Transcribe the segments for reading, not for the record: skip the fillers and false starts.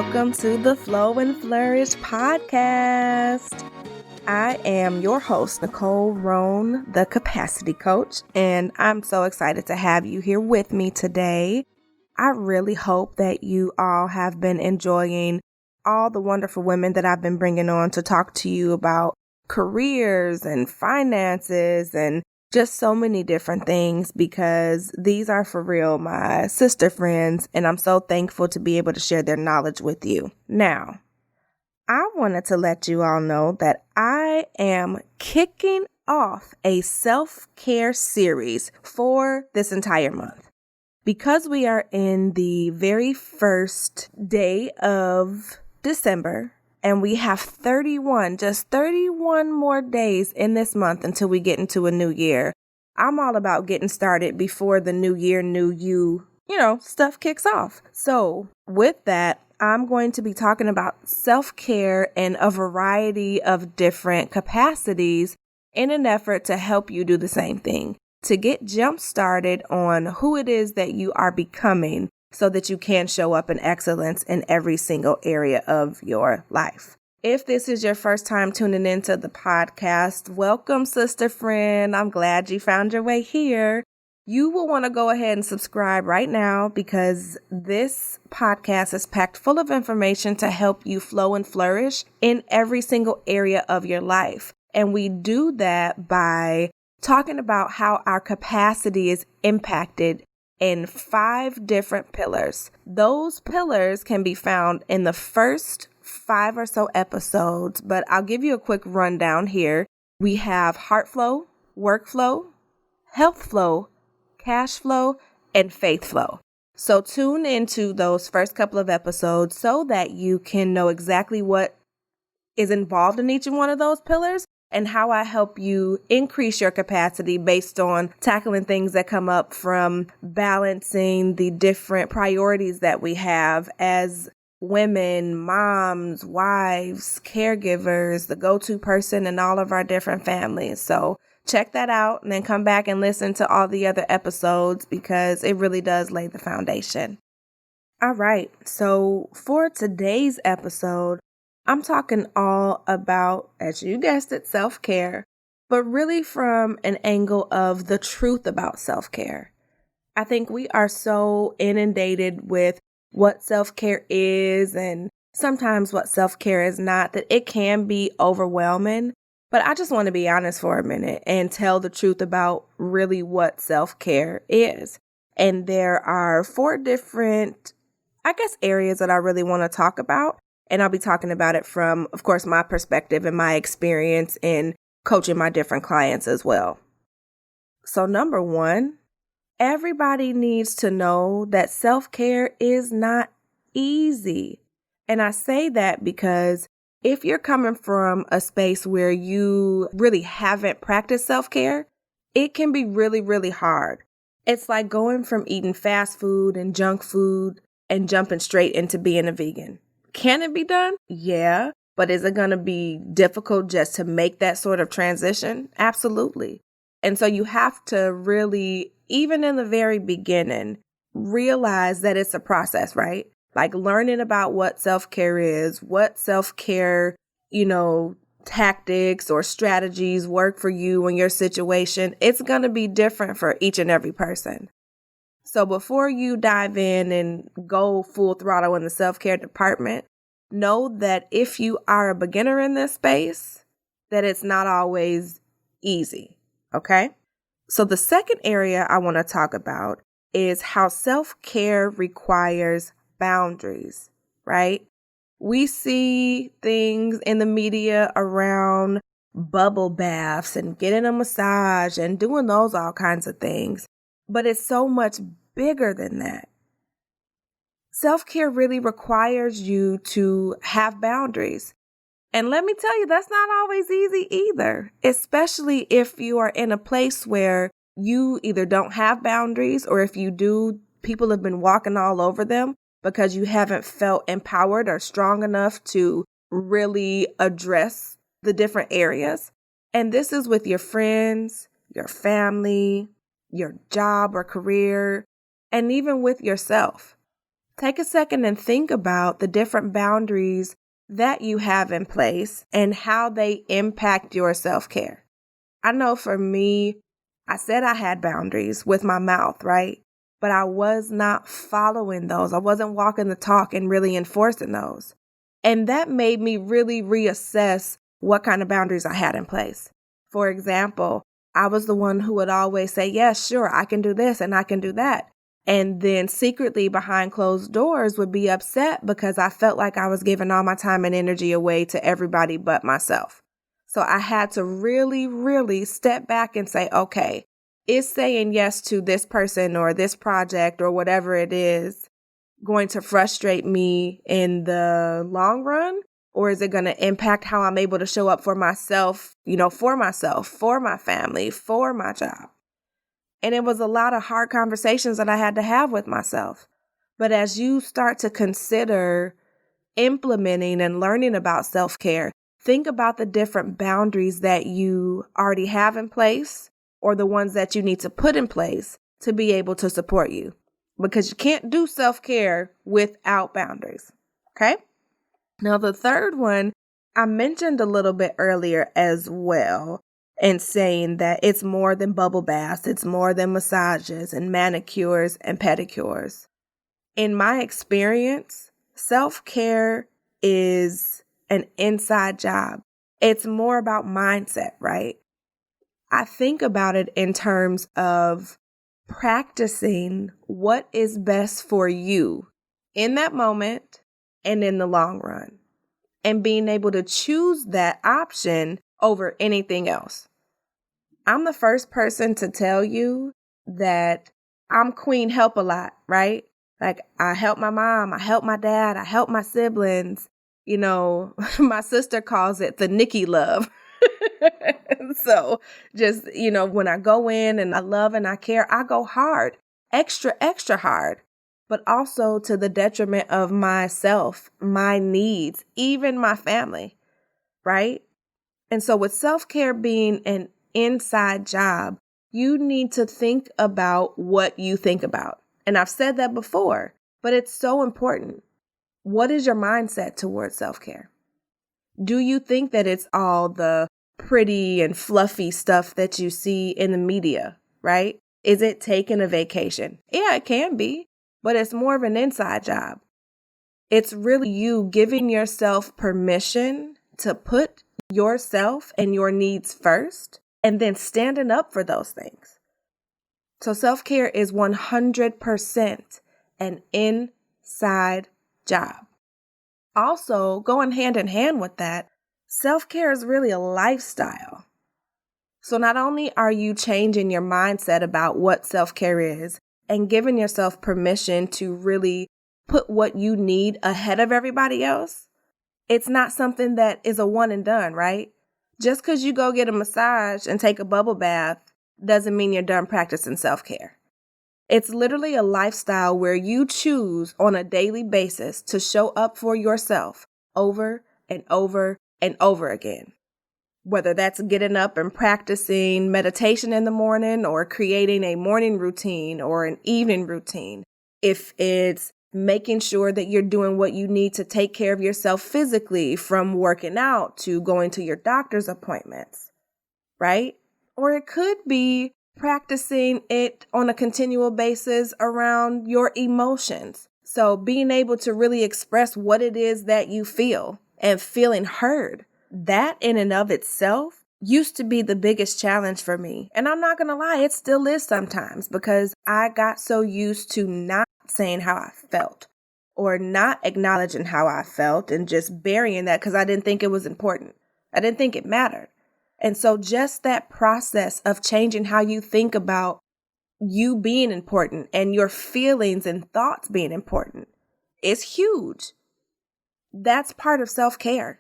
welcome to the Flow and Flourish Podcast. I am your host, Nicole Roan, the Capacity Coach, and I'm so excited to have you here with me today. I really hope that you all have been enjoying all the wonderful women that I've been bringing on to talk to you about careers and finances and just so many different things, because these are for real my sister friends, and I'm so thankful to be able to share their knowledge with you. Now, I wanted to let you all know that I am kicking off a self-care series for this entire month. Because we are in the very first day of December, and we have 31 more days in this month until we get into a new year. I'm all about getting started before the new year, new you, stuff kicks off. So with that, I'm going to be talking about self-care in a variety of different capacities in an effort to help you do the same thing, to get jump started on who it is that you are becoming, so that you can show up in excellence in every single area of your life. If this is your first time tuning into the podcast, welcome, sister friend. I'm glad you found your way here. You will want to go ahead and subscribe right now, because this podcast is packed full of information to help you flow and flourish in every single area of your life. And we do that by talking about how our capacity is impacted in 5 different pillars. Those pillars can be found in the first 5 or so episodes, but I'll give you a quick rundown here. We have heart flow, work flow, health flow, cash flow, and faith flow. So tune into those first couple of episodes so that you can know exactly what is involved in each one of those pillars, and how I help you increase your capacity based on tackling things that come up from balancing the different priorities that we have as women, moms, wives, caregivers, the go-to person in all of our different families. So check that out and then come back and listen to all the other episodes, because it really does lay the foundation. All right, so for today's episode, I'm talking all about, as you guessed it, self-care, but really from an angle of the truth about self-care. I think we are so inundated with what self-care is and sometimes what self-care is not, that it can be overwhelming. But I just want to be honest for a minute and tell the truth about really what self-care is. And there are 4 different, areas that I really want to talk about. And I'll be talking about it from, of course, my perspective and my experience in coaching my different clients as well. So number 1, everybody needs to know that self-care is not easy. And I say that because if you're coming from a space where you really haven't practiced self-care, it can be really, really hard. It's like going from eating fast food and junk food and jumping straight into being a vegan. Can it be done? Yeah. But is it going to be difficult just to make that sort of transition? Absolutely. And so you have to really, even in the very beginning, realize that it's a process, right? Like learning about what self-care is, what self-care, tactics or strategies work for you in your situation. It's going to be different for each and every person. So before you dive in and go full throttle in the self-care department, know that if you are a beginner in this space, that it's not always easy, okay? So the second area I want to talk about is how self-care requires boundaries, right? We see things in the media around bubble baths and getting a massage and doing those all kinds of things, but it's so much bigger than that. Self-care really requires you to have boundaries. And let me tell you, that's not always easy either, especially if you are in a place where you either don't have boundaries, or if you do, people have been walking all over them because you haven't felt empowered or strong enough to really address the different areas. And this is with your friends, your family, your job or career, and even with yourself. take a second and think about the different boundaries that you have in place and how they impact your self-care. I know for me, I said I had boundaries with my mouth, right? But I was not following those. I wasn't walking the talk and really enforcing those. And that made me really reassess what kind of boundaries I had in place. For example, I was the one who would always say, yes, sure, I can do this and I can do that. And then secretly behind closed doors would be upset because I felt like I was giving all my time and energy away to everybody but myself. So I had to really, really step back and say, okay, is saying yes to this person or this project or whatever it is going to frustrate me in the long run? Or is it going to impact how I'm able to show up for myself, for myself, for my family, for my job? And it was a lot of hard conversations that I had to have with myself. But as you start to consider implementing and learning about self-care, think about the different boundaries that you already have in place or the ones that you need to put in place to be able to support you. Because you can't do self-care without boundaries. Okay? Now, the third one I mentioned a little bit earlier as well, and saying that it's more than bubble baths, it's more than massages and manicures and pedicures. In my experience, self-care is an inside job. It's more about mindset, right? I think about it in terms of practicing what is best for you in that moment and in the long run, and being able to choose that option over anything else. I'm the first person to tell you that I'm queen help a lot, right? Like I help my mom, I help my dad, I help my siblings. My sister calls it the Nikki love. So just, when I go in and I love and I care, I go hard, extra, extra hard, but also to the detriment of myself, my needs, even my family, right? And so with self-care being an inside job, you need to think about what you think about. And I've said that before, but it's so important. What is your mindset towards self-care? Do you think that it's all the pretty and fluffy stuff that you see in the media, right? Is it taking a vacation? Yeah, it can be, but it's more of an inside job. It's really you giving yourself permission to put yourself and your needs first, and then standing up for those things. So self-care is 100% an inside job. Also, going hand in hand with that, self-care is really a lifestyle. So not only are you changing your mindset about what self-care is and giving yourself permission to really put what you need ahead of everybody else, it's not something that is a one and done, right? Just because you go get a massage and take a bubble bath doesn't mean you're done practicing self-care. It's literally a lifestyle where you choose on a daily basis to show up for yourself over and over and over again. Whether that's getting up and practicing meditation in the morning or creating a morning routine or an evening routine. If it's making sure that you're doing what you need to take care of yourself physically, from working out to going to your doctor's appointments, right? Or it could be practicing it on a continual basis around your emotions. So being able to really express what it is that you feel and feeling heard, that in and of itself used to be the biggest challenge for me. And I'm not going to lie, it still is sometimes, because I got so used to not saying how I felt or not acknowledging how I felt and just burying that because I didn't think it was important. I didn't think it mattered. And so just that process of changing how you think about you being important and your feelings and thoughts being important is huge. That's part of self-care.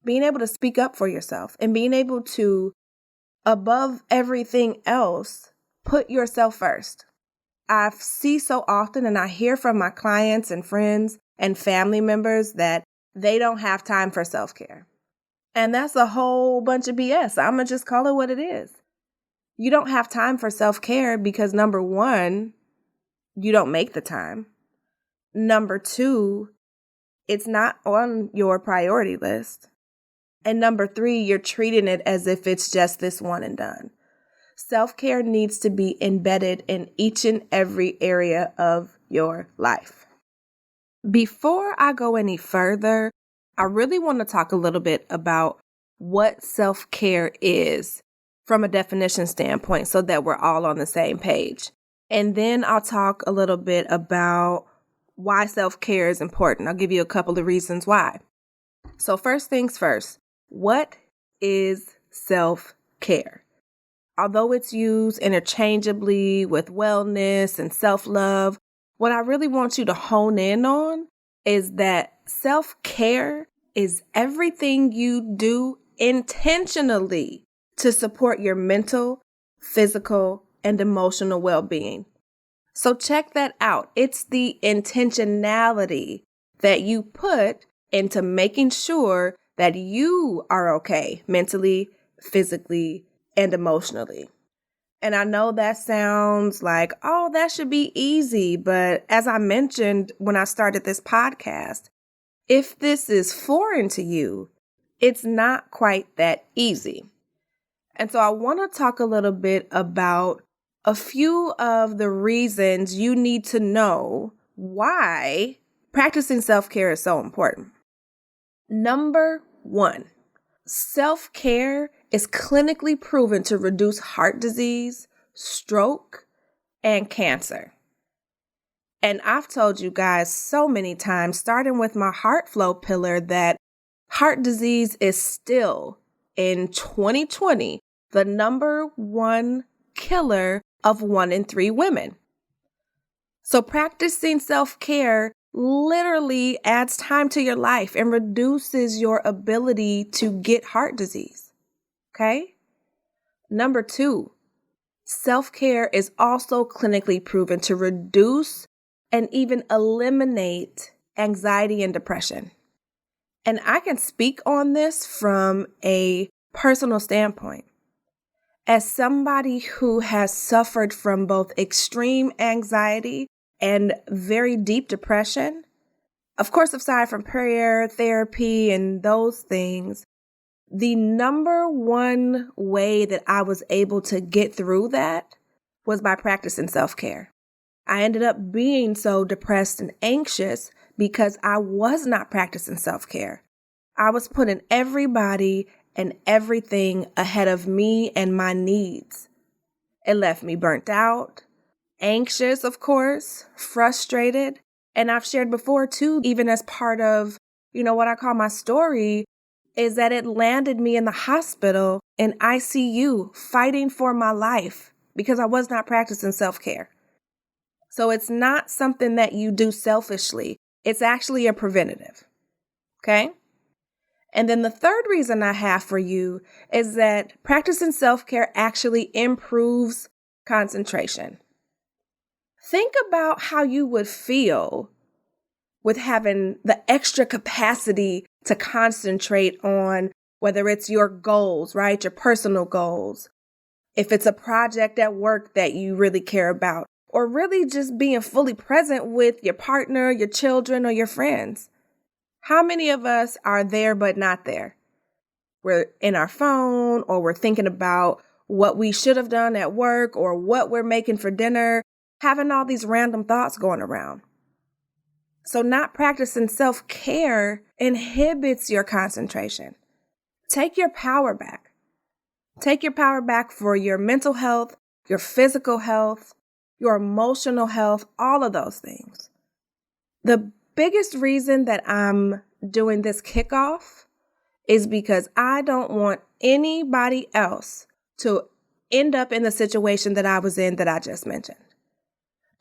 Being able to speak up for yourself and being able to, above everything else, put yourself first. I see so often, and I hear from my clients and friends and family members that they don't have time for self-care. And that's a whole bunch of BS. I'm going to just call it what it is. You don't have time for self-care because, number one, you don't make the time. Number 2, it's not on your priority list. And number 3, you're treating it as if it's just this one and done. Self-care needs to be embedded in each and every area of your life. Before I go any further, I really want to talk a little bit about what self-care is from a definition standpoint so that we're all on the same page. And then I'll talk a little bit about why self-care is important. I'll give you a couple of reasons why. So first things first, what is self-care? Although it's used interchangeably with wellness and self-love, what I really want you to hone in on is that self-care is everything you do intentionally to support your mental, physical, and emotional well-being. So check that out. It's the intentionality that you put into making sure that you are okay mentally, physically, and emotionally. And I know that sounds like, oh, that should be easy. But as I mentioned when I started this podcast, if this is foreign to you, it's not quite that easy. And so I want to talk a little bit about a few of the reasons you need to know why practicing self-care is so important. Number 1, self-care is clinically proven to reduce heart disease, stroke, and cancer. And I've told you guys so many times, starting with my heart flow pillar, that heart disease is still, in 2020, the number 1 killer of 1 in 3 women. So practicing self-care literally adds time to your life and reduces your ability to get heart disease. Okay? Number 2, self-care is also clinically proven to reduce and even eliminate anxiety and depression. And I can speak on this from a personal standpoint. As somebody who has suffered from both extreme anxiety and very deep depression, of course, aside from prayer, therapy, and those things, the number 1 way that I was able to get through that was by practicing self-care. I ended up being so depressed and anxious because I was not practicing self-care. I was putting everybody and everything ahead of me and my needs. It left me burnt out, anxious, of course, frustrated. And I've shared before too, even as part of, what I call my story, is that it landed me in the hospital in ICU fighting for my life because I was not practicing self-care. So it's not something that you do selfishly. It's actually a preventative. Okay? And then the third reason I have for you is that practicing self-care actually improves concentration. Think about how you would feel with having the extra capacity to concentrate on whether it's your goals, right? Your personal goals. If it's a project at work that you really care about, or really just being fully present with your partner, your children, or your friends. How many of us are there but not there? We're in our phone, or we're thinking about what we should have done at work or what we're making for dinner, having all these random thoughts going around. So not practicing self-care inhibits your concentration. Take your power back. Take your power back for your mental health, your physical health, your emotional health, all of those things. The biggest reason that I'm doing this kickoff is because I don't want anybody else to end up in the situation that I was in that I just mentioned.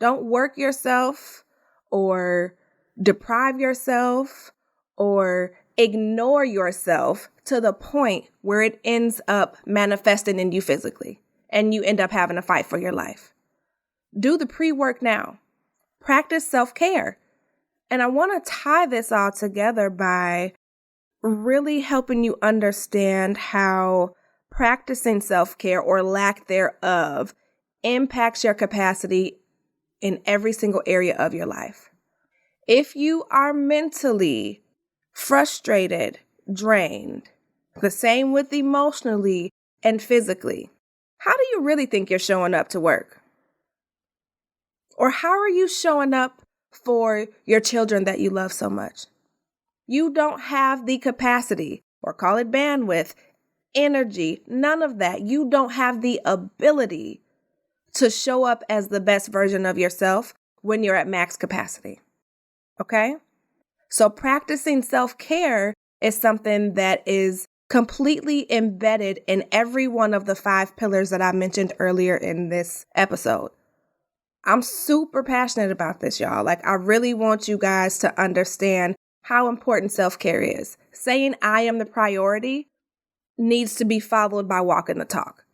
Don't work yourself or deprive yourself or ignore yourself to the point where it ends up manifesting in you physically and you end up having to fight for your life. Do the pre-work now. Practice self-care. And I want to tie this all together by really helping you understand how practicing self-care or lack thereof impacts your capacity in every single area of your life. If you are mentally frustrated, drained, the same with emotionally and physically, how do you really think you're showing up to work? Or how are you showing up for your children that you love so much? You don't have the capacity, or call it bandwidth, energy, none of that. You don't have the ability to show up as the best version of yourself when you're at max capacity. Okay? So practicing self-care is something that is completely embedded in every one of the 5 pillars that I mentioned earlier in this episode. I'm super passionate about this, y'all. Like, I really want you guys to understand how important self-care is. Saying I am the priority needs to be followed by walking the talk.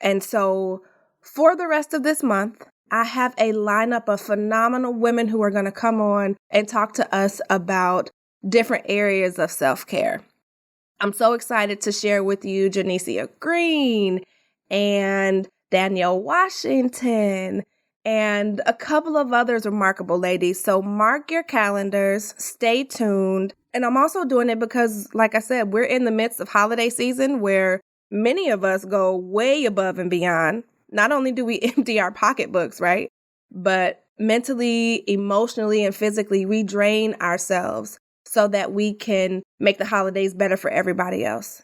And so for the rest of this month, I have a lineup of phenomenal women who are going to come on and talk to us about different areas of self-care. I'm so excited to share with you Janicia Green and Danielle Washington and a couple of others remarkable ladies. So mark your calendars, stay tuned. And I'm also doing it because, like I said, we're in the midst of holiday season where many of us go way above and beyond. Not only do we empty our pocketbooks, right? But mentally, emotionally, and physically, we drain ourselves so that we can make the holidays better for everybody else.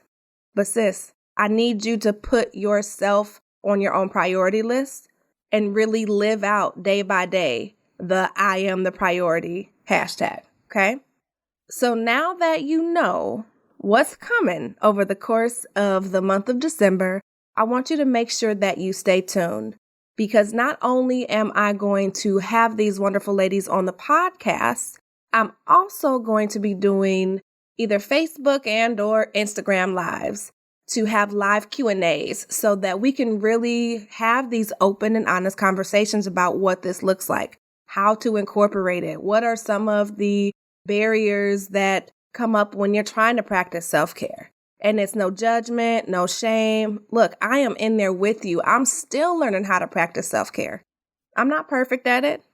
But sis, I need you to put yourself on your own priority list and really live out day by day the I am the priority hashtag, okay? So now that you know what's coming over the course of the month of December, I want you to make sure that you stay tuned, because not only am I going to have these wonderful ladies on the podcast, I'm also going to be doing either Facebook and or Instagram lives to have live Q&As so that we can really have these open and honest conversations about what this looks like, how to incorporate it, what are some of the barriers that come up when you're trying to practice self-care. And it's no judgment, no shame. Look, I am in there with you. I'm still learning how to practice self-care. I'm not perfect at it.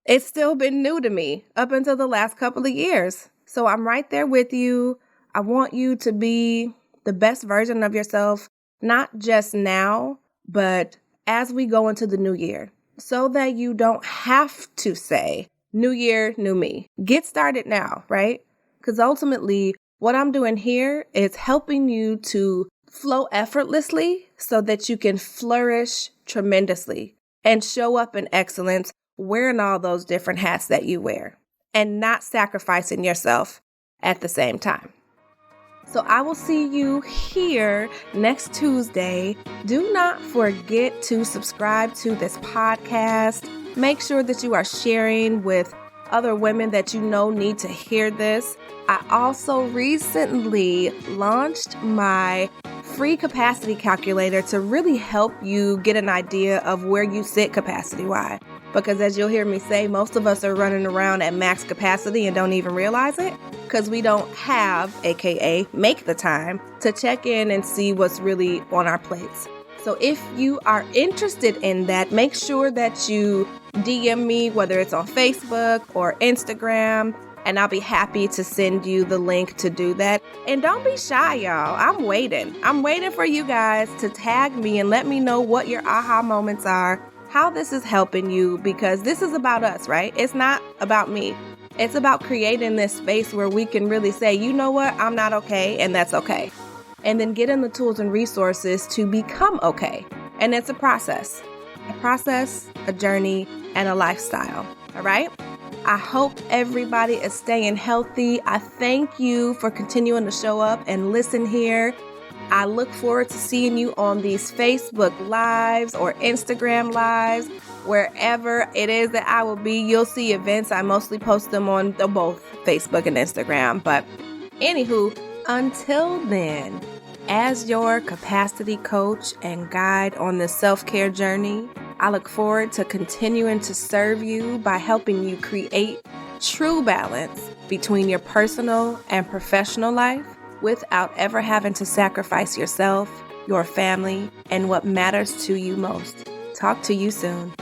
It's still been new to me up until the last couple of years. So I'm right there with you. I want you to be the best version of yourself, not just now, but as we go into the new year, so that you don't have to say, new year, new me. Get started now, right? Because ultimately, what I'm doing here is helping you to flow effortlessly so that you can flourish tremendously and show up in excellence wearing all those different hats that you wear and not sacrificing yourself at the same time. So I will see you here next Tuesday. Do not forget to subscribe to this podcast. Make sure that you are sharing with other women that you know need to hear this. I also recently launched my free capacity calculator to really help you get an idea of where you sit capacity-wise. Because as you'll hear me say, most of us are running around at max capacity and don't even realize it because we don't have, aka make the time, to check in and see what's really on our plates. So if you are interested in that, make sure that you DM me, whether it's on Facebook or Instagram, and I'll be happy to send you the link to do that. And don't be shy, y'all. I'm waiting for you guys to tag me and let me know what your aha moments are, how this is helping you, because this is about us, right? It's not about me. It's about creating this space where we can really say, you know what, I'm not okay, and that's okay. And then getting the tools and resources to become okay. And it's a process, a journey, and a lifestyle. All right? I hope everybody is staying healthy. I thank you for continuing to show up and listen here. I look forward to seeing you on these Facebook Lives or Instagram Lives, wherever it is that I will be. You'll see events. I mostly post them on both Facebook and Instagram. But anywho, until then, as your capacity coach and guide on this self-care journey, I look forward to continuing to serve you by helping you create true balance between your personal and professional life without ever having to sacrifice yourself, your family, and what matters to you most. Talk to you soon.